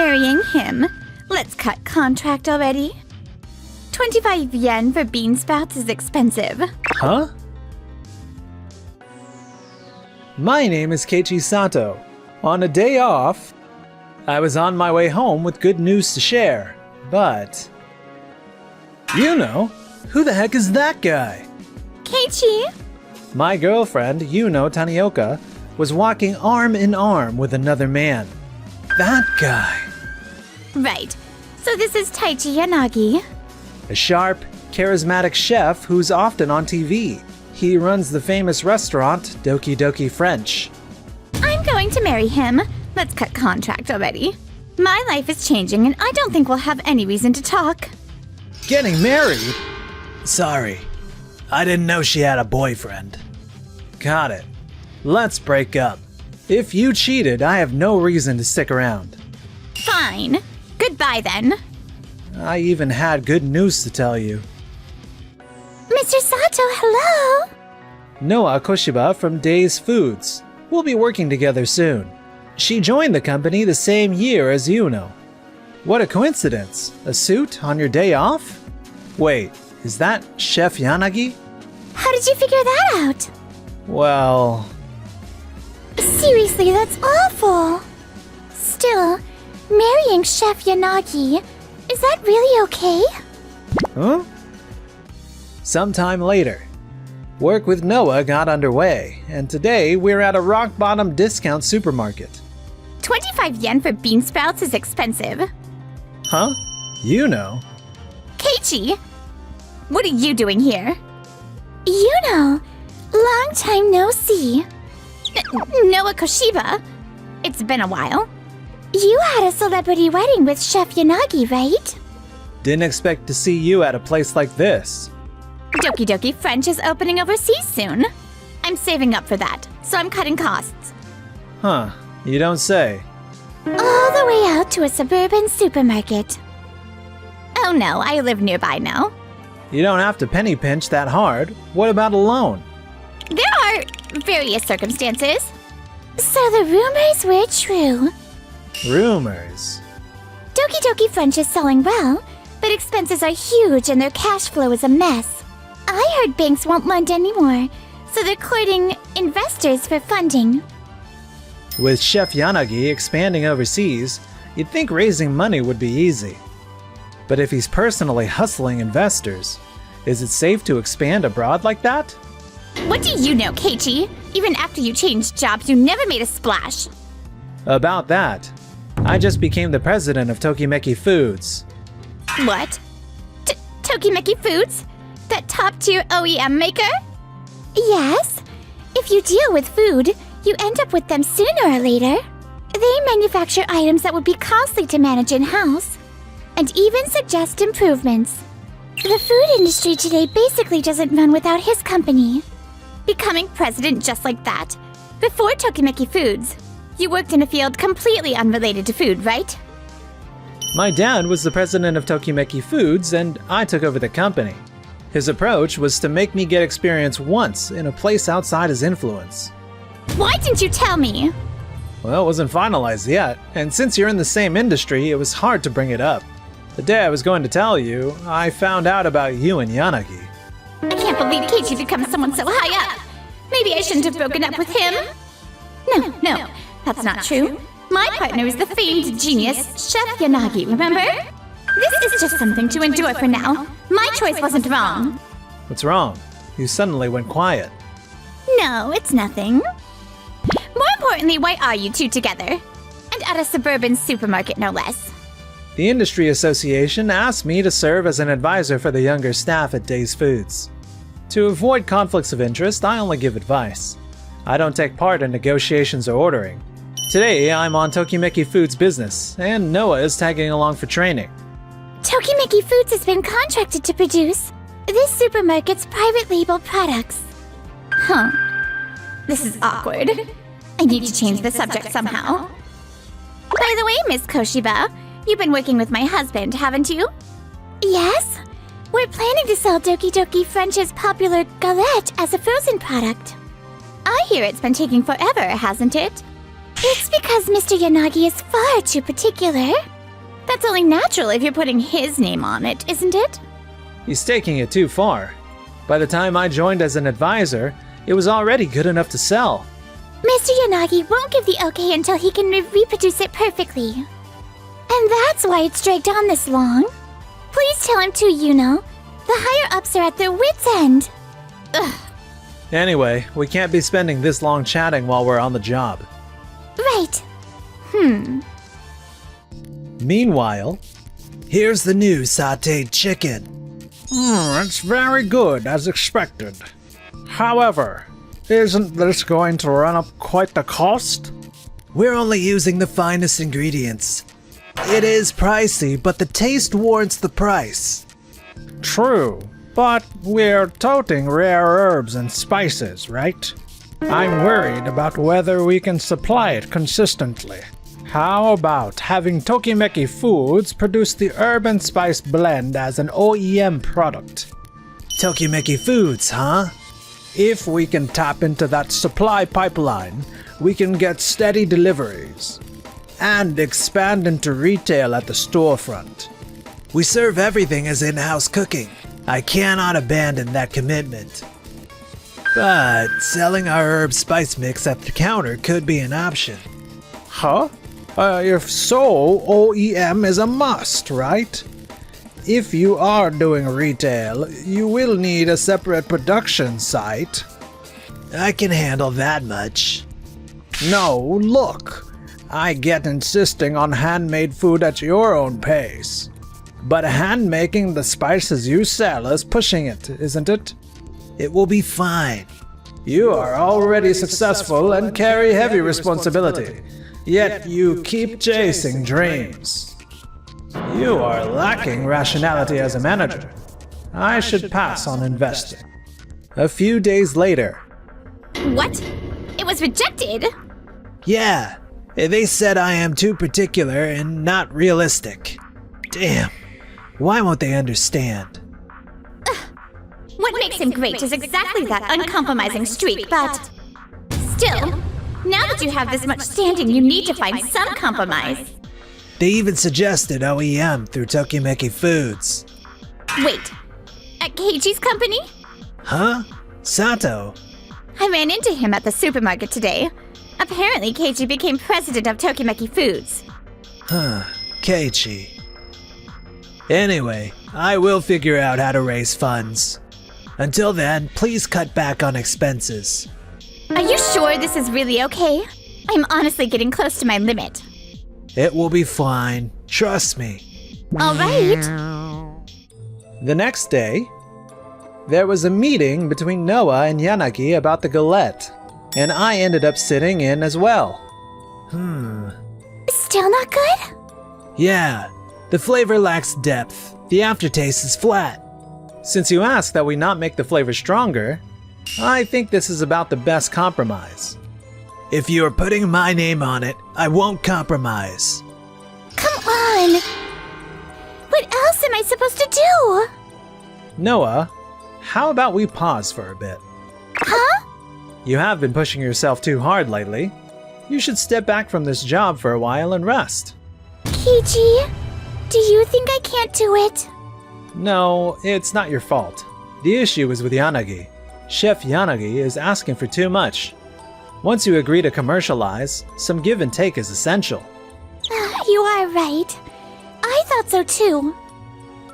marrying him. Let's cut contract already. 25 yen for bean sprouts is expensive. Huh? My name is Keiichi Sato. On a day off, I was on my way home with good news to share, but... who the heck is that guy? Keiichi? My girlfriend, Tanioka, was walking arm in arm with another man. That guy. Right. So this is Taichi Yanagi. A sharp, charismatic chef who's often on TV. He runs the famous restaurant Doki Doki French. I'm going to marry him. Let's cut contract already. My life is changing and I don't think we'll have any reason to talk. Getting married? Sorry. I didn't know she had a boyfriend. Got it. Let's break up. If you cheated, I have no reason to stick around. Fine. Goodbye then. I even had good news to tell you. Mr. Sato, hello! Noa Koshiba from Days Foods. We'll be working together soon. She joined the company the same year as Yuno. What a coincidence. A suit on your day off? Wait, is that Chef Yanagi? How did you figure that out? Well... Seriously, that's awful. Still, marrying Chef Yanagi, is that really okay? Huh? Sometime later, work with Noah got underway, and today we're at a rock-bottom discount supermarket. 25 yen for bean sprouts is expensive. Huh? Keiichi, what are you doing here? Long time no see. Noa Koshiba, it's been a while. You had a celebrity wedding with Chef Yanagi, right? Didn't expect to see you at a place like this. Doki Doki French is opening overseas soon. I'm saving up for that, so I'm cutting costs. Huh, you don't say. All the way out to a suburban supermarket. Oh no, I live nearby now. You don't have to penny pinch that hard. What about a loan? There are various circumstances. So the rumors were true. Rumors? Doki Doki French is selling well, but expenses are huge and their cash flow is a mess. I heard banks won't lend anymore, so they're courting investors for funding. With Chef Yanagi expanding overseas, you'd think raising money would be easy. But if he's personally hustling investors, is it safe to expand abroad like that? What do you know, Keiichi? Even after you changed jobs, you never made a splash. About that, I just became the president of Tokimeki Foods. What? Tokimeki Foods? That top-tier OEM maker? Yes. If you deal with food, you end up with them sooner or later. They manufacture items that would be costly to manage in-house, and even suggest improvements. The food industry today basically doesn't run without his company. Becoming president just like that. Before Tokimeki Foods, you worked in a field completely unrelated to food, right? My dad was the president of Tokimeki Foods, and I took over the company. His approach was to make me get experience once in a place outside his influence. Why didn't you tell me? Well, it wasn't finalized yet, and since you're in the same industry, it was hard to bring it up. The day I was going to tell you, I found out about you and Yanagi. I can't believe Keiichi becomes someone so high up. Maybe I shouldn't have broken up with him. No, that's not true. My partner is the famed genius, Chef Yanagi, remember? This is just something to endure for now. My choice wasn't wrong. What's wrong? You suddenly went quiet. No, it's nothing. More importantly, why are you two together? And at a suburban supermarket, no less. The Industry Association asked me to serve as an advisor for the younger staff at Days Foods. To avoid conflicts of interest, I only give advice. I don't take part in negotiations or ordering. Today, I'm on Tokimeki Foods business, and Noah is tagging along for training. Tokimeki Foods has been contracted to produce this supermarket's private label products. Huh. This is awkward. I need to change the subject somehow. By the way, Miss Koshiba, you've been working with my husband, haven't you? Yes. We're planning to sell Doki Doki French's popular galette as a frozen product. I hear it's been taking forever, hasn't it? It's because Mr. Yanagi is far too particular. That's only natural if you're putting his name on it, isn't it? He's taking it too far. By the time I joined as an advisor, it was already good enough to sell. Mr. Yanagi won't give the okay until he can reproduce it perfectly. And that's why it's dragged on this long. Please tell him too, Yuno. The higher-ups are at their wits' end. Ugh. Anyway, we can't be spending this long chatting while we're on the job. Right. Meanwhile, here's the new sautéed chicken. It's very good, as expected. However, isn't this going to run up quite the cost? We're only using the finest ingredients. It is pricey, but the taste warrants the price. True, but we're toting rare herbs and spices, right? I'm worried about whether we can supply it consistently. How about having Tokimeki Foods produce the herb and spice blend as an OEM product? Tokimeki Foods, huh? If we can tap into that supply pipeline, we can get steady deliveries and expand into retail at the storefront. We serve everything as in-house cooking. I cannot abandon that commitment. But selling our herb spice mix at the counter could be an option. Huh? If so, OEM is a must, right? If you are doing retail, you will need a separate production site. I can handle that much. No, look. I get insisting on handmade food at your own pace. But hand-making the spices you sell is pushing it, isn't it? It will be fine. You are already successful and carry heavy responsibility, yet you keep chasing dreams. You are lacking rationality as a manager. I should pass on investing. A few days later. What? It was rejected? Yeah, they said I am too particular and not realistic. Damn, why won't they understand? What makes him great is exactly that uncompromising streak, but still, now that you have this much standing, you need to find some compromise. They even suggested OEM through Tokimeki Foods. Wait, at Keiichi's company? Huh? Sato? I ran into him at the supermarket today. Apparently, Keiichi became president of Tokimeki Foods. Huh, Keiichi. Anyway, I will figure out how to raise funds. Until then, please cut back on expenses. Are you sure this is really okay? I'm honestly getting close to my limit. It will be fine. Trust me. All right. The next day, there was a meeting between Noah and Yanagi about the galette, and I ended up sitting in as well. Still not good? Yeah, the flavor lacks depth. The aftertaste is flat. Since you asked that we not make the flavor stronger, I think this is about the best compromise. If you are putting my name on it, I won't compromise. Come on! What else am I supposed to do? Noah, how about we pause for a bit? Huh? You have been pushing yourself too hard lately. You should step back from this job for a while and rest. Keiichi, do you think I can't do it? No, it's not your fault. The issue is with Yanagi. Chef Yanagi is asking for too much. Once you agree to commercialize, some give and take is essential. You are right. I thought so too.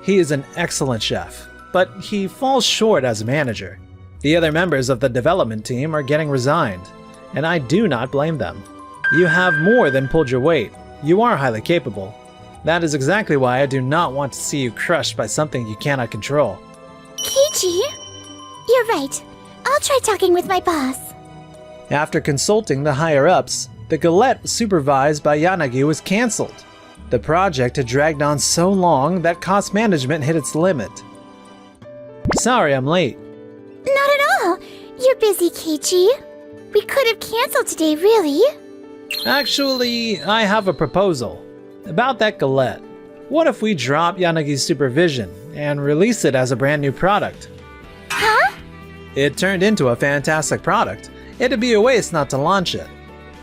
He is an excellent chef, but he falls short as a manager. The other members of the development team are getting resigned, and I do not blame them. You have more than pulled your weight. You are highly capable. That is exactly why I do not want to see you crushed by something you cannot control. Keiichi, you're right. I'll try talking with my boss. After consulting the higher-ups, the galette supervised by Yanagi was cancelled. The project had dragged on so long that cost management hit its limit. Sorry I'm late. Not at all. You're busy, Keiichi. We could have canceled today, really. Actually, I have a proposal. About that galette. What if we drop Yanagi's supervision and release it as a brand new product? Huh? It turned into a fantastic product. It'd be a waste not to launch it.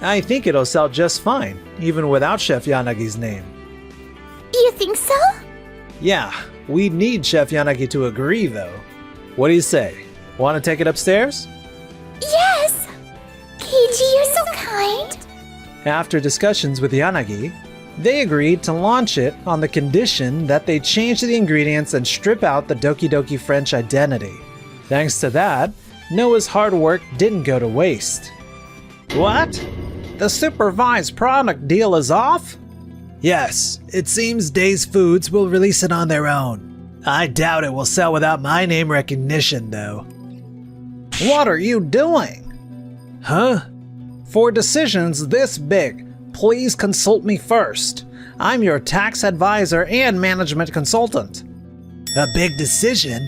I think it'll sell just fine, even without Chef Yanagi's name. You think so? Yeah, we need Chef Yanagi to agree, though. What do you say? Want to take it upstairs? Yes! Keiji, you're so kind. After discussions with Yanagi, they agreed to launch it on the condition that they change the ingredients and strip out the Doki Doki French identity. Thanks to that, Noah's hard work didn't go to waste. What? The supervised product deal is off? Yes, it seems Days Foods will release it on their own. I doubt it will sell without my name recognition, though. What are you doing? Huh? For decisions this big, please consult me first. I'm your tax advisor and management consultant. A big decision?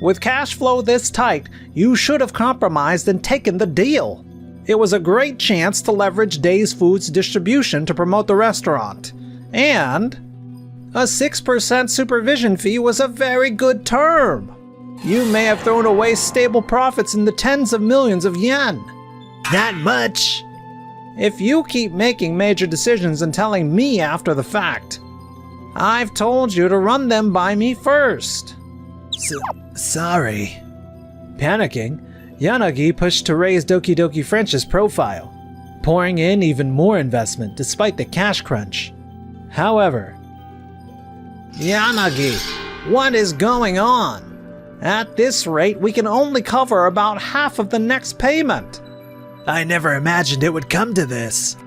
With cash flow this tight, you should have compromised and taken the deal. It was a great chance to leverage Days Foods distribution to promote the restaurant. And a 6% supervision fee was a very good term. You may have thrown away stable profits in the tens of millions of yen. That much? If you keep making major decisions and telling me after the fact, I've told you to run them by me first. Sorry. Panicking, Yanagi pushed to raise Doki Doki French's profile, pouring in even more investment despite the cash crunch. However, Yanagi, what is going on? At this rate, we can only cover about half of the next payment. I never imagined it would come to this.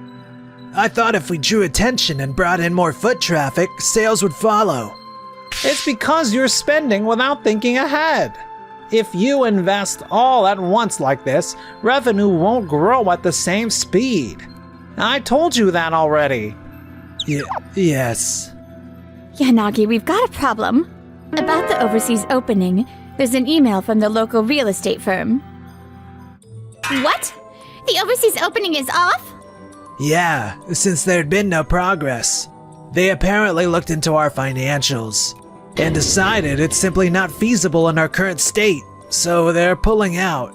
I thought if we drew attention and brought in more foot traffic, sales would follow. It's because you're spending without thinking ahead. If you invest all at once like this, revenue won't grow at the same speed. I told you that already. Yes. Yanagi, we've got a problem. About the overseas opening, there's an email from the local real estate firm. What? The overseas opening is off? Yeah, since there'd been no progress. They apparently looked into our financials and decided it's simply not feasible in our current state, so they're pulling out.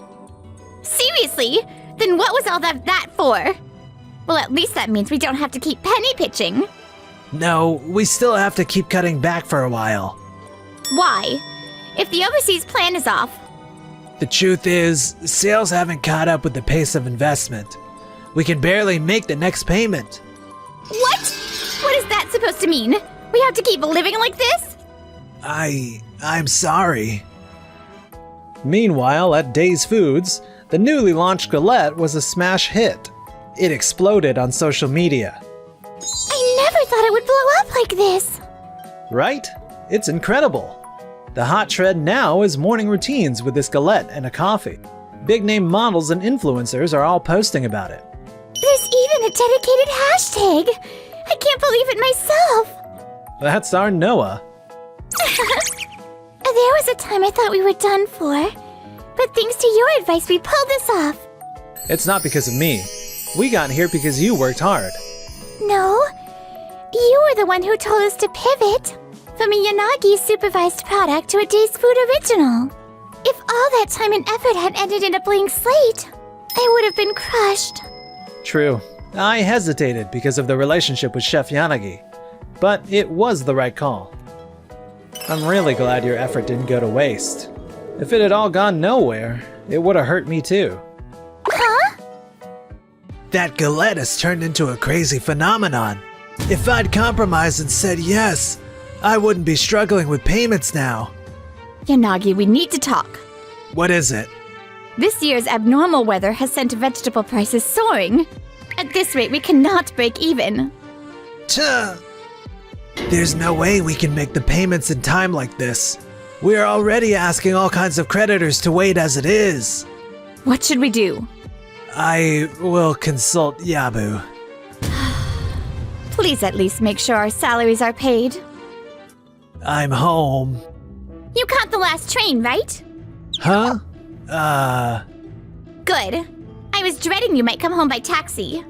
Seriously? Then what was all that for? Well, at least that means we don't have to keep penny pitching. No, we still have to keep cutting back for a while. Why? If the overseas plan is off. The truth is, sales haven't caught up with the pace of investment. We can barely make the next payment. What? What is that supposed to mean? We have to keep living like this? I'm sorry. Meanwhile, at Days Foods, the newly launched galette was a smash hit. It exploded on social media. I never thought it would blow up like this. Right? It's incredible. The hot trend now is morning routines with this galette and a coffee. Big-name models and influencers are all posting about it. There's even a dedicated hashtag. I can't believe it myself. That's our Noah. There was a time I thought we were done for, but thanks to your advice, we pulled this off. It's not because of me. We got here because you worked hard. No, you were the one who told us to pivot from a Yanagi supervised product to a Days Food original. If all that time and effort had ended in a blank slate, I would have been crushed. True. I hesitated because of the relationship with Chef Yanagi, but it was the right call. I'm really glad your effort didn't go to waste. If it had all gone nowhere, it would have hurt me too. Huh? That galette has turned into a crazy phenomenon. If I'd compromised and said yes, I wouldn't be struggling with payments now. Yanagi, we need to talk. What is it? This year's abnormal weather has sent vegetable prices soaring. At this rate, we cannot break even. Tuh. There's no way we can make the payments in time like this. We are already asking all kinds of creditors to wait as it is. What should we do? I will consult Yabu. Please at least make sure our salaries are paid. I'm home. You caught the last train, right? Huh? Good. I was dreading you might come home by taxi.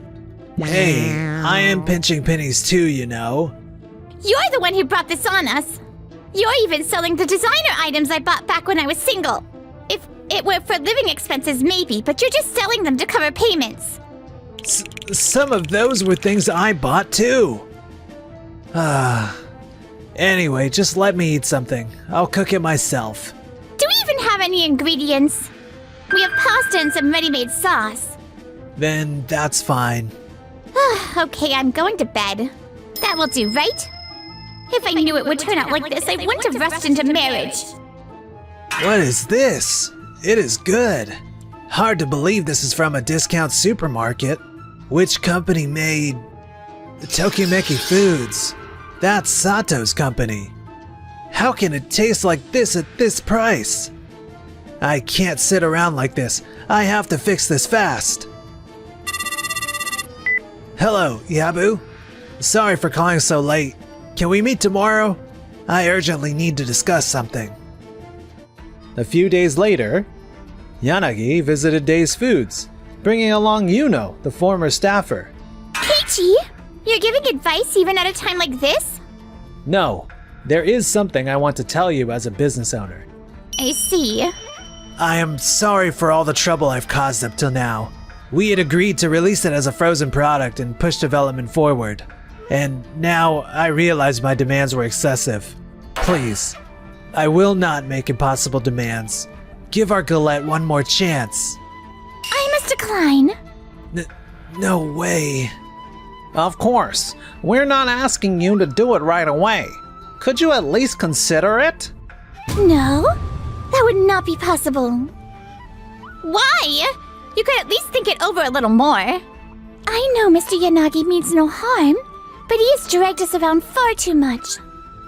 Hey, I am pinching pennies too, you know. You're the one who brought this on us. You're even selling the designer items I bought back when I was single. If it were for living expenses, maybe, but you're just selling them to cover payments. Some of those were things I bought too. Anyway, just let me eat something. I'll cook it myself. Do we even have any ingredients? We have pasta and some ready-made sauce. Then that's fine. Okay, I'm going to bed. That will do, right? If I knew it would turn out like this, I wouldn't have rushed into marriage. What is this? It is good. Hard to believe this is from a discount supermarket. Which company made... Tokimeki Foods? That's Sato's company. How can it taste like this at this price? I can't sit around like this. I have to fix this fast. Hello, Yabu. Sorry for calling so late. Can we meet tomorrow? I urgently need to discuss something. A few days later, Yanagi visited Days Foods, bringing along Yuno, the former staffer. Keiichi, you're giving advice even at a time like this? No, there is something I want to tell you as a business owner. I see. I am sorry for all the trouble I've caused up till now. We had agreed to release it as a frozen product and push development forward. And now I realize my demands were excessive. Please, I will not make impossible demands. Give our Galette one more chance. I must decline. No way. Of course, we're not asking you to do it right away. Could you at least consider it? No, that would not be possible. Why? You could at least think it over a little more. I know Mr. Yanagi means no harm, but he has dragged us around far too much.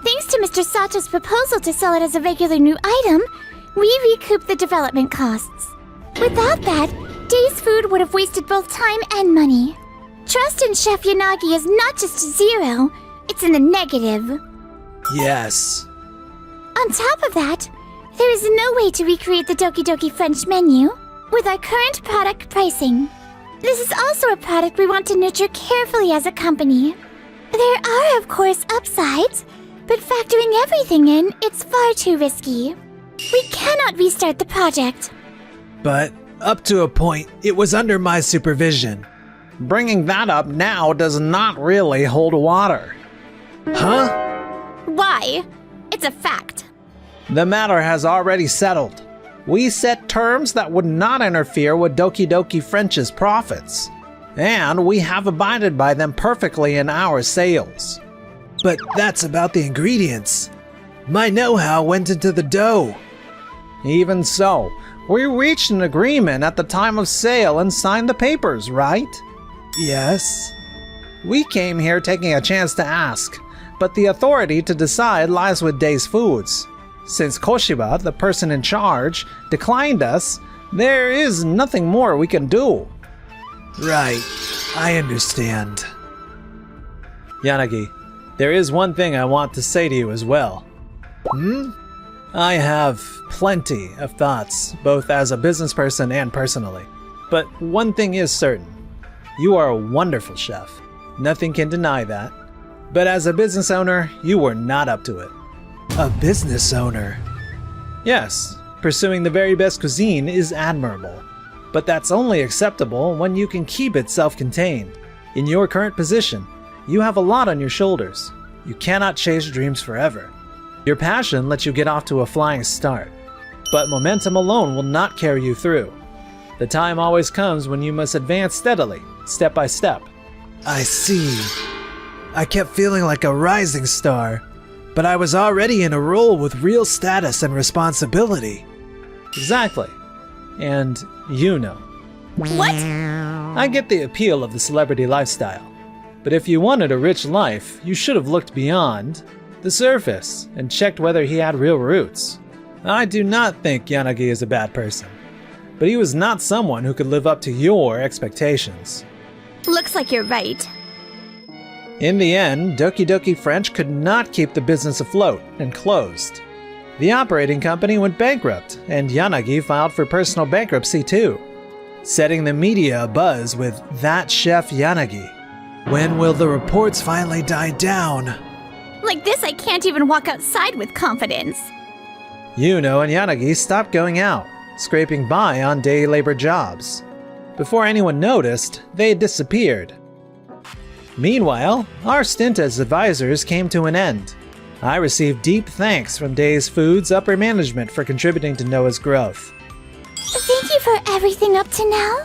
Thanks to Mr. Sato's proposal to sell it as a regular new item, we recouped the development costs. Without that, Days Food would have wasted both time and money. Trust in Chef Yanagi is not just zero, it's in the negative. Yes. On top of that, there is no way to recreate the Doki Doki French menu with our current product pricing. This is also a product we want to nurture carefully as a company. There are, of course, upsides, but factoring everything in, it's far too risky. We cannot restart the project. But up to a point, it was under my supervision. Bringing that up now does not really hold water. Huh? Why? It's a fact. The matter has already settled. We set terms that would not interfere with Doki Doki French's profits, and we have abided by them perfectly in our sales. But that's about the ingredients. My know-how went into the dough. Even so, we reached an agreement at the time of sale and signed the papers, right? Yes. We came here taking a chance to ask, but the authority to decide lies with Days Foods. Since Koshiba, the person in charge, declined us, there is nothing more we can do. Right. I understand. Yanagi, there is one thing I want to say to you as well. I have plenty of thoughts, both as a business person and personally. But one thing is certain. You are a wonderful chef. Nothing can deny that. But as a business owner, you were not up to it. A business owner? Yes, pursuing the very best cuisine is admirable. But that's only acceptable when you can keep it self-contained. In your current position, you have a lot on your shoulders. You cannot chase dreams forever. Your passion lets you get off to a flying start. But momentum alone will not carry you through. The time always comes when you must advance steadily, step by step. I see. I kept feeling like a rising star, but I was already in a role with real status and responsibility. Exactly. And you know. What? I get the appeal of the celebrity lifestyle. But if you wanted a rich life, you should have looked beyond the surface and checked whether he had real roots. I do not think Yanagi is a bad person, but he was not someone who could live up to your expectations. Looks like you're right. In the end, Doki Doki French could not keep the business afloat and closed. The operating company went bankrupt, and Yanagi filed for personal bankruptcy too, setting the media abuzz with "That Chef Yanagi." When will the reports finally die down? Like this, I can't even walk outside with confidence. Yuno and Yanagi stopped going out, scraping by on day labor jobs. Before anyone noticed, they had disappeared. Meanwhile, our stint as advisors came to an end. I received deep thanks from Days Foods' upper management for contributing to Noah's growth. Thank you for everything up to now.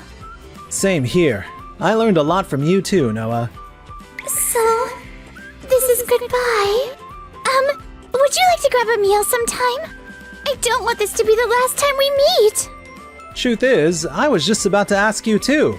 Same here. I learned a lot from you too, Noah. So, this is goodbye. Would you like to grab a meal sometime? I don't want this to be the last time we meet. Truth is, I was just about to ask you too.